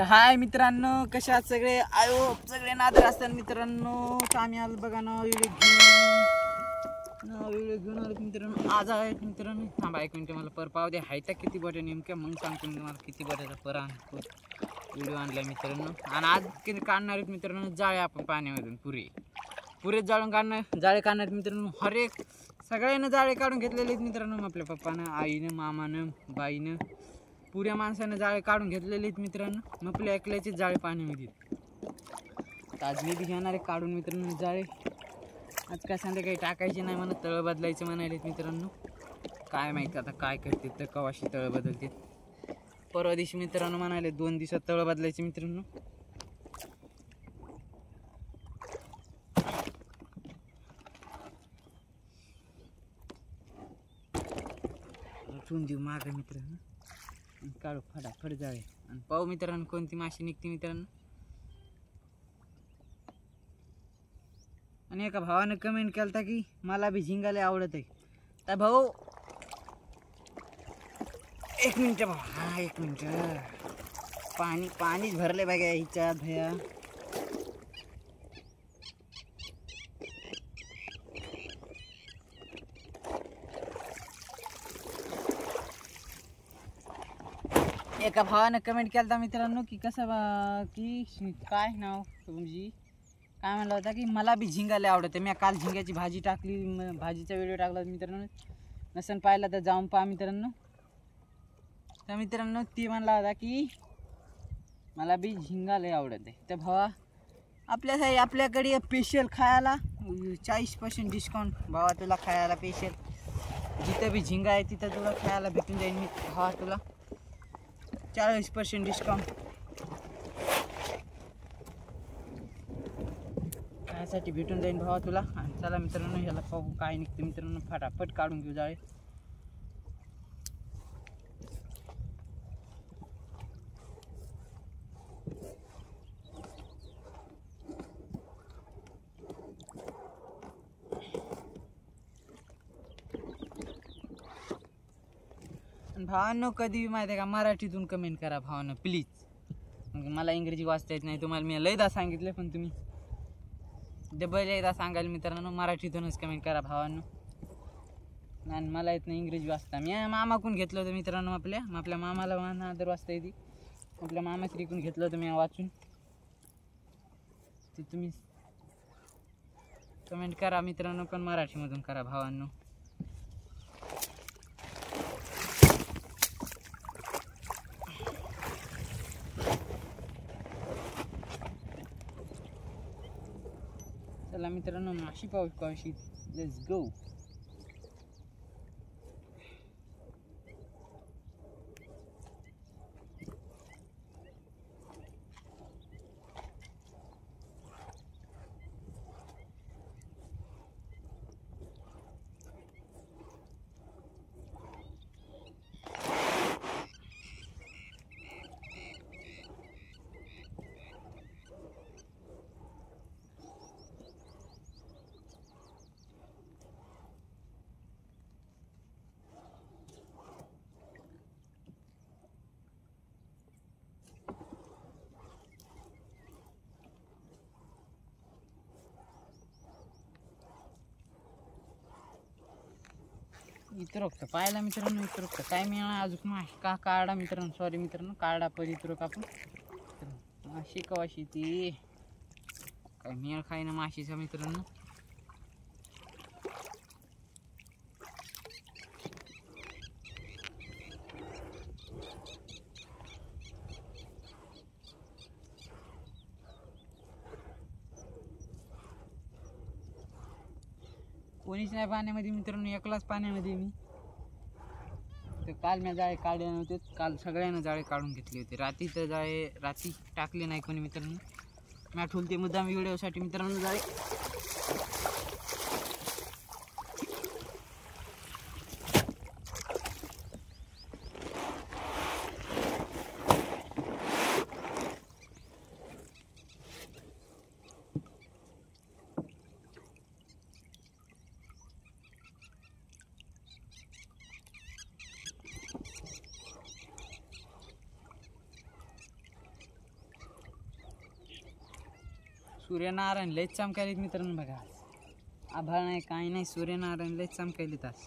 तर हाय मित्रांनो, कशा आहात सगळे? आयो सगळे नादर असतात मित्रांनो. तर आम्ही आज बघा ना व्हिडिओ घेऊन आलो मित्रांनो. आज आहेत मित्रांनो, थांबा एक मिनिट, मला पर पाव द्या. हायता किती बरं नेमक्या, मग सांगतो मी तुम्हाला किती बऱ्याचा पर आणतो. व्हिडिओ आणला मित्रांनो. आणि आज काढणार आहेत मित्रांनो जाळे आपण पाण्यामधून पुरे जाळून काढणार, जाळे काढणार मित्रांनो. हर एक सगळ्यांना जाळे काढून घेतलेले आहेत मित्रांनो. आपल्या पप्पानं, आईनं, मामानं, बाईनं, पुऱ्या माणसानं जाळे काढून घेतलेले आहेत मित्रांनो. मग आपल्या ऐकल्याचे जाळे पाण्यामध्ये. आज मी बी घेणार आहे काढून मित्रांनो जाळे. आज काय संध्याकाळी टाकायचे नाही म्हणत, तळ बदलायचे म्हणालेत मित्रांनो. काय माहिती आता काय करते तर कवाशी तळ बदलते. परवा दिवशी मित्रांनो म्हणाले 2 दिवसात तळ बदलायचे मित्रांनो. ठेवून देऊ माग मित्रांनो, काढू फटाफट जाळे आणि पाहू मित्रांनो कोणती माशी निघते मित्रांनो. आणि एका भावानं कमेंट केलता की मला बी झिंगाले आवडत आहे. तर भाऊ एक मिनिट भाऊ, हा एक मिनिट, पाणीच भरले बघा हिच्यात भया. एका भावानं कमेंट केलता मित्रांनो की कसं की काय नाव तुमची, काय म्हणलं होता की मला बी झिंगाले आवडते. मी काल झिंग्याची भाजी टाकली, भाजीचा व्हिडिओ टाकला मित्रांनो. नसन पाहिला तर जाऊन पहा मित्रांनो. तर मित्रांनो ती म्हणला होता की मला बी झिंगाले आवडते. तर भावा आपल्यासाठी आपल्याकडे स्पेशल खायला 40% डिस्काउंट भावा, तुला खायला स्पेशल. जिथं बी झिंगा आहे तिथं तुला खायला भेटून जाईल मी भावा, तुला 40% डिस्काउंट खायसाठी भेटून जाईल भावा तुला. आणि चला मित्रांनो ह्याला पाहू काय निघते मित्रांनो. फटाफट काढून घेऊ जाळे. भावांनो कधी माहिती आहे का, मराठीतून कमेंट करा भावांनो प्लीज. मला इंग्रजी वाचता येत नाही, तुम्हाला मी लयदा सांगितलं पण तुम्ही डबल एकदा सांगाल मित्रांनो. मराठीतूनच कमेंट करा भावांनो. आणि मला येत नाही इंग्रजी वाचता. मी मामाकडून घेतलं होतं मित्रांनो. आपल्या मामाला आदर वाचता येते. आपल्या मामाश्रीकडून घेतलं होतं मी वाचून. ते तुम्ही कमेंट करा मित्रांनो, पण मराठीमधून करा भावांनो. चला मित्रांनो माशी पाहू कशी. Let's go. इतरोक्त पाहिला मित्रांनो, इतरोक्त काय मिळणार अजून माशी का काढा मित्रांनो. सॉरी मित्रांनो, काढा पर इतरोक आपण. माशी कवाशी ती काय मेळ खाय ना माशीचा मित्रांनो. कोणीच नाही पाण्यामध्ये मित्रांनो, एकलाच पाण्यामध्ये मी. तर काल मी जाळे काढले नव्हते, काल सगळ्यांना जाळे काढून घेतले होते. रात्री तर जाळे रात्री टाकले नाही कोणी मित्रांनो. मी ठुलते मुद्दाम व्हिडिओसाठी मित्रांनो जाळे. सूर्यनारायण लयच चमकायलेत मित्रांनो बघा. आभाळ नाही काही नाही, सूर्यनारायण लयच चमकायलेत आज.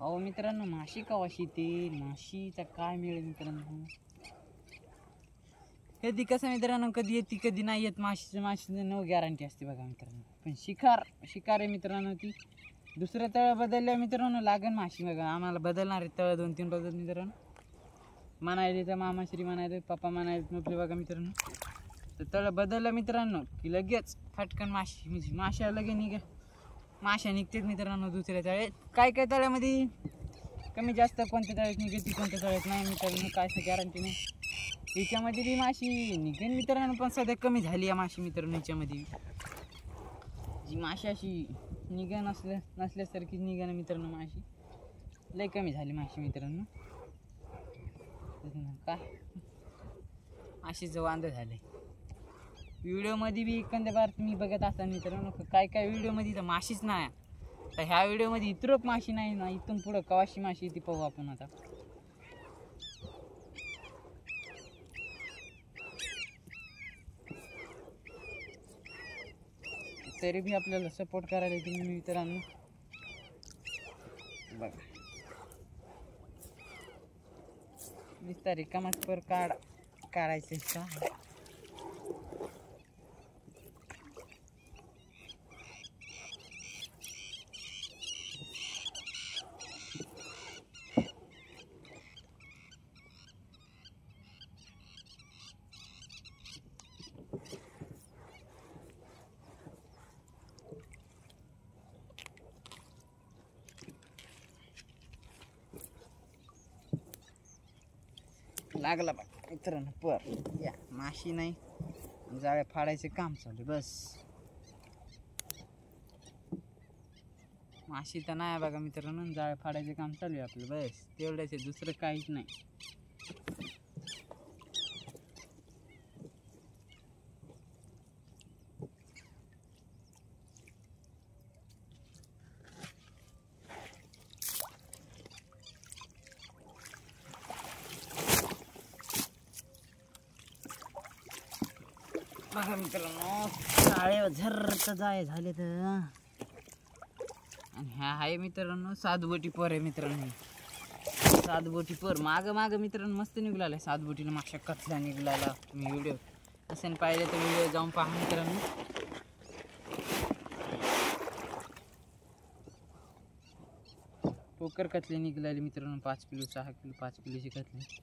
अहो मित्रांनो, माशी कवाशी येते, माशीचा काय मिळेल मित्रांनो. कधी कसं मित्रांनो, कधी येते कधी नाही येत. माशीचं नो गॅरंटी असते बघा मित्रांनो. पण शिकार आहे मित्रांनो. ती दुसरं तळ बदलल्या मित्रांनो लागेल माशी बघा. आम्हाला बदलणार आहे तळ 2-3 बदल मित्रांनो. म्हणायले तर मामाश्री म्हणायले, पप्पा म्हणायले म्हटले बघा मित्रांनो. तर तळ बदललं मित्रांनो की लगेच फटकन माशी म्हणजे माशा लगे माशा निघतात मित्रांनो दुसऱ्या तळ्यात. काय तळ्यामध्ये कमी जास्त कोणत्या तळ्यात निघते कोणत्या तळ्यात नाही मित्रांनो, काय असं गॅरंटी नाही. याच्यामध्ये बी माशी निघेन मित्रांनो, पण सध्या कमी झाली आहे माशी मित्रांनो. याच्यामध्ये जी माशी अशी निघन नसल्यासारखी निघणं मित्रांनो, माशी लय कमी झाली माशी मित्रांनो. काय माशीचं वांदं झालंय. व्हिडिओमध्ये बी एखाद्या बार तुम्ही बघत असाल मित्रांनो, काय व्हिडिओमध्ये तर माशीच नाही. तर ह्या व्हिडिओमध्ये इतरक माशी नाही ना. इथून पुढं कवाशी माशी ती पाहू आपण आता. तरी बी आपल्याला सपोर्ट करायला येते मित्रांनो बघा. दिसता रिकामाच पर काढायचं का. लागला बघ मित्रांनो पर. या माशी नाही, जाळ्या फाडायचे काम चालू बस. माशी तर नाही बघा मित्रांनो, जाळ्या फाडायचे काम चालू आहे आपलं बस. तेवढ्याच दुसरं काहीच नाही. बघा मित्रांनो, जाळे झरत जाय झाले तर. आणि ह्या आहे मित्रांनो सातबोटी पर आहे मित्रांनो. सातबोटी पर माग मित्रांनो मस्त निघाला. सातबोटीला मागच्या कथला निघाला. तुम्ही व्हिडिओ असेल पाहिले तर व्हिडिओ जाऊन पहा मित्रांनो. पोकर कथले निघाले मित्रांनो. 5 किलो 6 किलो 5 किलोची कथले.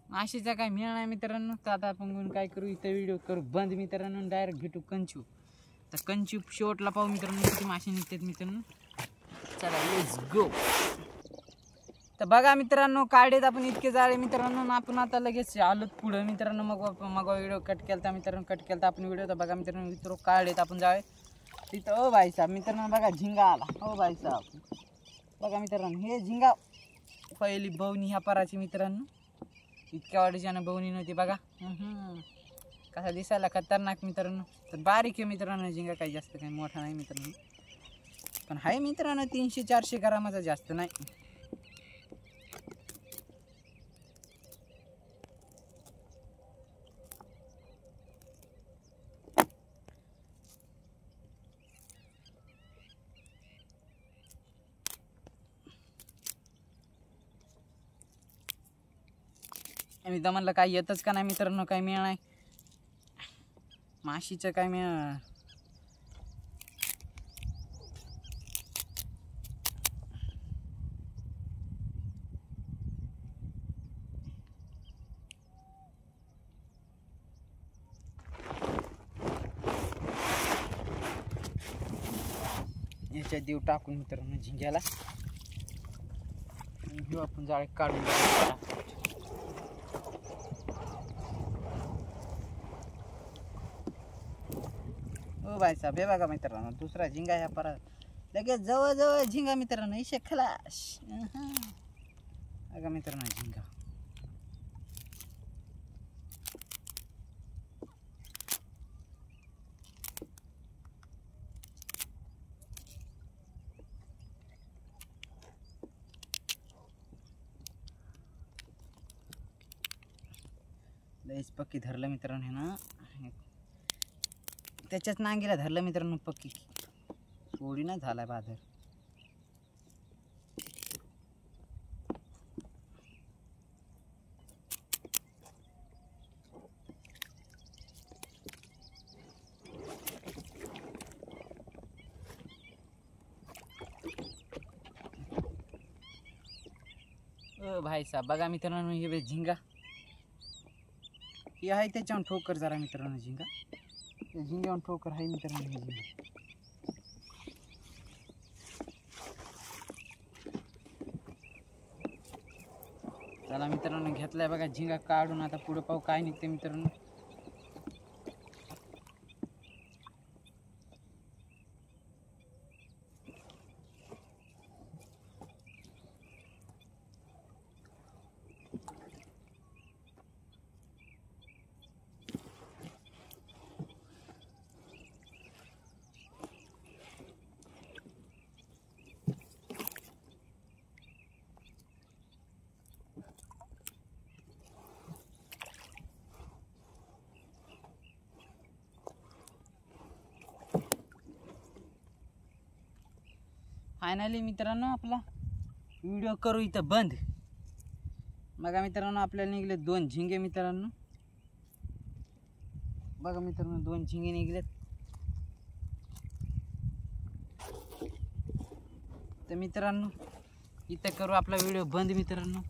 माशीचा काय मिळणार नाही मित्रांनो. तर आता आपण काय करू, इथं व्हिडिओ करू बंद मित्रांनो. डायरेक्ट भेटू कंचू. तर कंचू शेवटला पाहू मित्रांनो किती मासे निघतात मित्रांनो. चला लेट्स गो. तर बघा मित्रांनो, काढेत आपण इतके जाळे मित्रांनो. आपण आता लगेच आलोत पुढं मित्रांनो. मग व्हिडिओ कट केला मित्रांनो. कट केला आपण व्हिडिओ. तर बघा मित्रांनो, मित्र काढेत आपण जाळे तिथं. ओ भाई साहेब मित्रांनो बघा झिंगा आला. हो भाई साहेब बघा मित्रांनो, हे झिंगा पहिली बवणी ह्या पराची मित्रांनो. इतक्या वाढीच्यानं बवणी नव्हती बघा. कसा दिसायला खतरनाक मित्रांनो. तर बारीक आहे मित्रांनो झिंगा, काही जास्त काही मोठा नाही मित्रांनो. पण हाय मित्रांनो 300-400 ग्रामाचा, जास्त नाही. मी तर म्हणलं काय येतच का नाही मित्रांनो, काय मिळ नाही माशीचं काय मिळ. मिरच्या देऊ टाकून मित्रांनो झिंग्याला. घेऊ आपण जाळे काढून. ओ भाई साहेब हे बघा मित्रांनो दुसरा झिंगा ह्या परत लगेच जवळ जवळ झिंगा मित्रांनो इशे खलास. बघा मित्रांनो झिंगा. लईच पक्की धरलं मित्रांनो ना त्याच्याच नांगीला धरलं मित्रांनो पक्की सोडी ना झालाय बाजार. ओ भाई साहब बघा मित्रांनो हे झिंगा हे आहे त्याच्यावर ठोकर जरा मित्रांनो झिंगा झिंग्यावर ठोकर आहे मित्रांनो हे झिंगा. चला मित्रांनो घेतलाय बघा झिंगा काढून आता पुढे पाहू काय निघते मित्रांनो. फायनली मित्रांनो आपला व्हिडिओ करू इथं बंद. बघा मित्रांनो आपल्याला निघले 2 झिंगे मित्रांनो. बघा मित्रांनो 2 झिंगे निघलेत. तर मित्रांनो इथं करू आपला व्हिडिओ बंद मित्रांनो.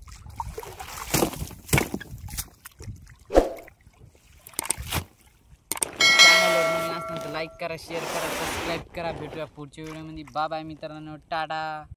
लाईक करा शेअर करा सबस्क्राईब करा. भेटूया पुढच्या व्हिडिओमध्ये. बाय बाय मित्रांनो टाटा.